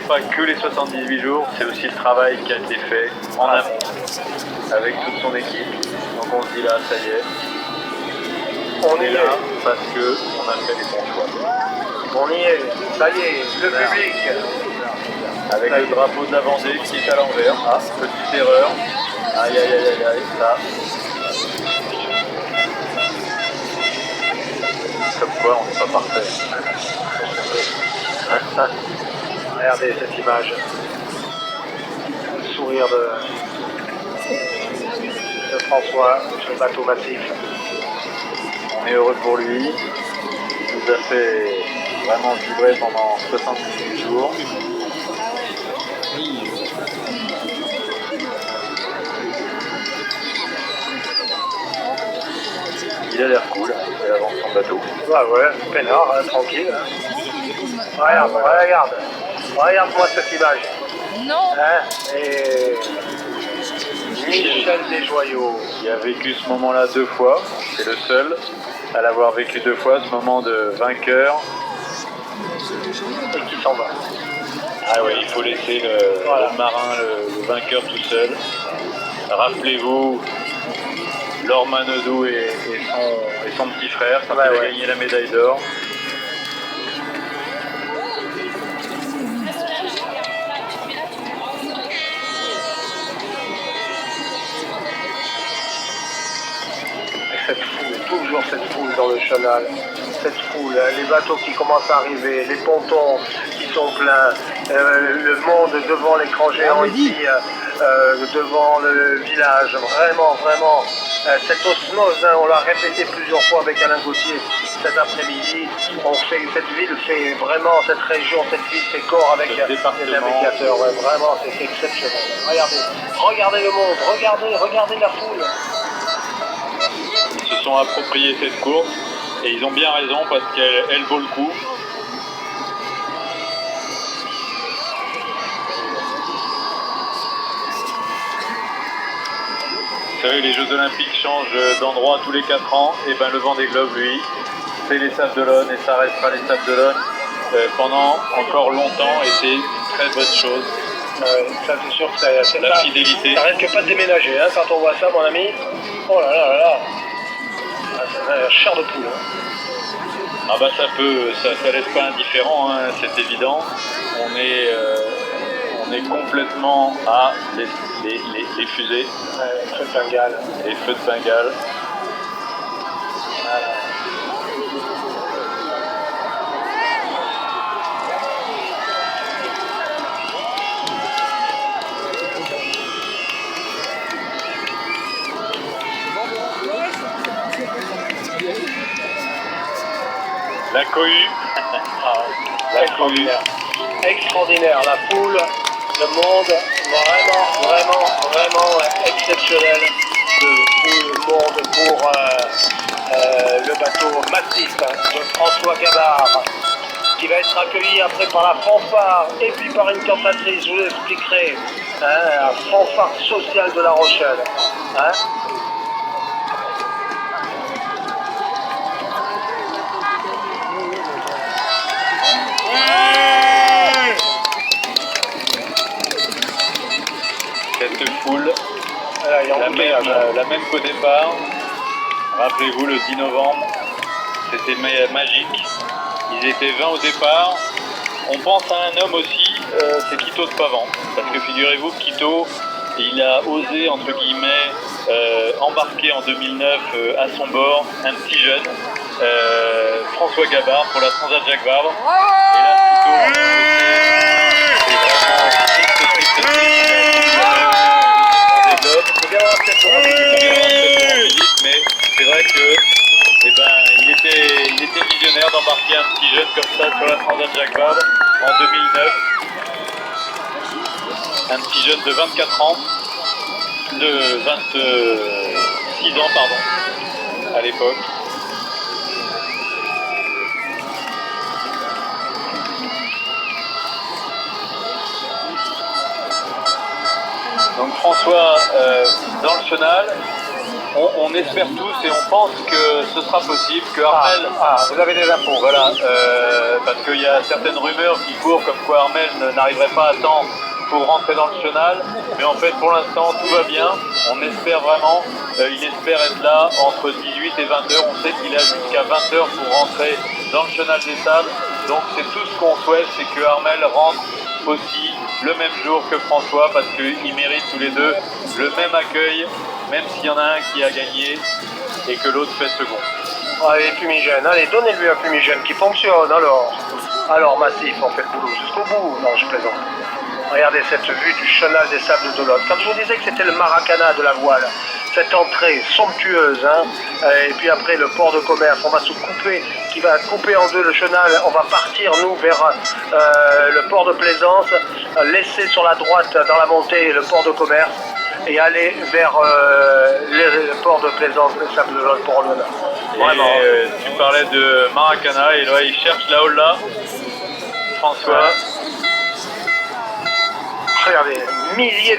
pas que les 78 jours, c'est aussi le travail qui a été fait en amont avec toute son équipe. Donc on se dit là, ça y est, on est là parce qu'on a fait les bons choix. On y est, ça y est, le public. Avec le drapeau de la Vendée qui est à l'envers. Ah, petite erreur. Aïe aïe aïe aïe aïe, ça. Comme quoi, on n'est pas parfait. Regardez cette image. Le sourire de François sur le bateau massif. On est heureux pour lui. Il nous a fait vraiment vibrer pendant 78 jours. Il a l'air cool, il avance son bateau. Ouais, peinard, hein, tranquille. Hein. Regarde-moi cette image. Non. Hein, et Michel Desjoyaux. Il a vécu ce moment-là 2 fois, c'est le seul à l'avoir vécu 2 fois, ce moment de vainqueur. Et qui s'en va. Ah ouais, il faut laisser le marin, le vainqueur tout seul. Rappelez-vous, Laure Manodou et son petit frère quand il a gagné la médaille d'or. Cette foule, toujours cette foule dans le chenal, cette foule, les bateaux qui commencent à arriver, les pontons qui sont pleins, le monde devant l'écran géant ici, devant le village, vraiment, cette osmose, hein, on l'a répété plusieurs fois avec Alain Gauthier cet après-midi, cette ville fait vraiment, cette région, cette ville fait corps avec les navigateurs, ouais, vraiment c'est exceptionnel. Regardez le monde, regardez la foule. Ils se sont appropriés cette course et ils ont bien raison parce qu'elle vaut le coup. Vous savez, les Jeux Olympiques changent d'endroit tous les 4 ans, et ben le Vendée Globe, lui, c'est les Sables d'Olonne et ça restera les Sables d'Olonne pendant encore longtemps et c'est une très bonne chose. Ça c'est sûr que c'est la fidélité. Ça risque pas de déménager hein, quand on voit ça, mon ami. Oh là là là là. C'est chair de poule. Hein. Ah bah ça laisse pas indifférent, hein, c'est évident. On est complètement à les fusées. Les feux de Bengale. Les feux de Bengale. Voilà. La cohue. Extraordinaire, la foule, le monde, vraiment exceptionnel. Le monde pour le bateau massif de François Gabard, qui va être accueilli après par la fanfare et puis par une cantatrice, je vous expliquerai, la fanfare sociale de La Rochelle. Hein. Cette foule, la même qu'au départ. Rappelez-vous, le 10 novembre, c'était magique. Ils étaient 20 au départ. On pense à un homme aussi, c'est Quito de Pavan. Parce que figurez-vous que Quito, il a osé, entre guillemets, embarquer en 2009 à son bord un petit jeune, François Gabard, pour la Transat Jacques Vabre. Et là, Quito, mais c'est vrai que il était visionnaire d'embarquer un petit jeune comme ça sur la Transat Jacques Vabre en 2009. Un petit jeune de 24 ans, de 26 ans pardon, à l'époque. Donc François dans le chenal, on espère tous et on pense que ce sera possible, que Armel... vous avez des infos. Voilà, parce qu'il y a certaines rumeurs qui courent comme quoi Armel n'arriverait pas à temps pour rentrer dans le chenal, mais en fait pour l'instant tout va bien, on espère vraiment, il espère être là entre 18 et 20h, on sait qu'il a jusqu'à 20h pour rentrer dans le chenal des sables, donc c'est tout ce qu'on souhaite, c'est que Armel rentre aussi le même jour que François, parce qu'ils méritent tous les deux le même accueil, même s'il y en a un qui a gagné et que l'autre fait second. Allez, fumigène, allez, donnez-lui un fumigène qui fonctionne, alors Massif, on fait le boulot jusqu'au bout. Non, je plaisante. Regardez cette vue du chenal des sables d'Olonne. Quand je vous disais que c'était le Maracana de la voile, cette entrée somptueuse, et puis après le port de commerce, on va se couper, qui va couper en deux le chenal, on va partir nous vers le port de Plaisance, laisser sur la droite dans la montée le port de commerce, et aller vers le port de Plaisance, les sables d'Olonne pour Olonne. Vraiment. Tu parlais de Maracana, et là il cherche la Holla, François. Regardez, des milliers